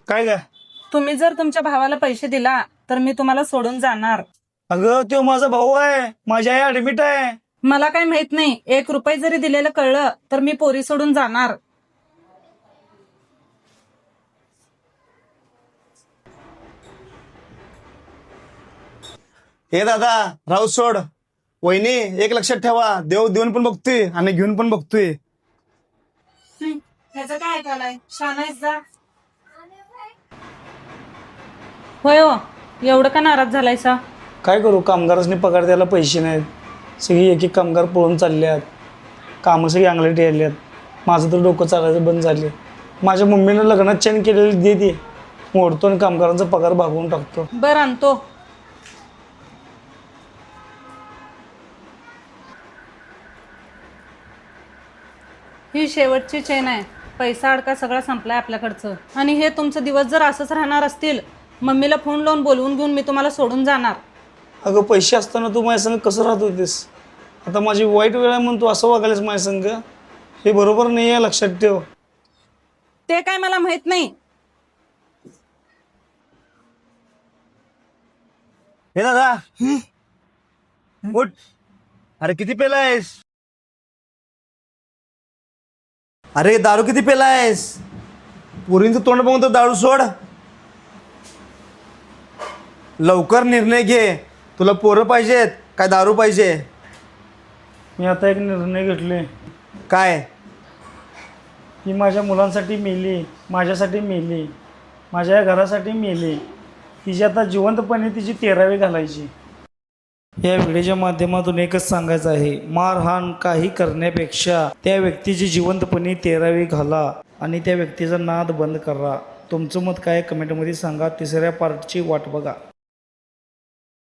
काय काय? तुम्ही जर तुमच्या भावाला पैसे दिला तर मी तुम्हाला सोडून जाणार. अगं तो माझा भाऊ आहे, माझी आई ऍडमिट आहे. मला काय माहित नाही, 1 रुपये जरी दिलेलं कळलं तर मी पोरी सोडून जाणार. हे दादा राहू सोड. वहिनी एक लक्षात ठेवा, देव देऊन पण बघतोय आणि घेऊन पण बघतोय. ह्याचं काय ऐकायलाय, शानायच जा. होय हो, एवढं का नाराज झालायसा? काय करू, कामगारांनी पगार द्यायला पैसे नाहीत. सगळी एक एक कामगार पळून चालल्यात, कामं सगळी अंगलट यायल्यात. माझं तर डोकं चालायचं बंद झाले. माझ्या मम्मीनं लग्नात चेन केलेली दे दे, मोडतो आणि कामगारांचा पगार भागवून टाकतो. बर आणतो. ही शेवटची चेन आहे. पैसा अडका सगळा संपलाय आपल्याकडचं. आणि हे तुमचं दिवस जर असंच राहणार असतील, मम्मीला फोन लावून बोलवून घेऊन मी तुम्हाला सोडून जाणार. अगं पैसे असताना तू माझ्या संग कसं राहत होतीस? आता माझी वाईट वेळ आहे म्हणून तू असं वागायलास माझ्या संग? हे बरोबर नाही आहे, लक्षात ठेव. ते काय मला माहित नाही. हे दादा उठ. अरे किती पेलायस? अरे दारू किती पेलायस? पुरींचं तोंड बघून तर दारू सोड. लवकर निर्णय घे. तुला पोरं पाहिजेत काय दारू पाहिजे? मी आता एक निर्णय घेतले. काय? की माझ्या मुलांसाठी मेली, माझ्यासाठी मेली, माझ्या या घरासाठी मेली. तिची आता जिवंतपणे तिची 13वी घालायची. या व्हिडिओच्या माध्यमातून एकच सांगायचं आहे, मारहाण काही करण्यापेक्षा त्या व्यक्तीची जिवंतपणे 13वी घाला आणि त्या व्यक्तीचा नाद बंद करा. तुमचं मत काय कमेंटमध्ये सांगा. तिसऱ्या पार्टची वाट बघा.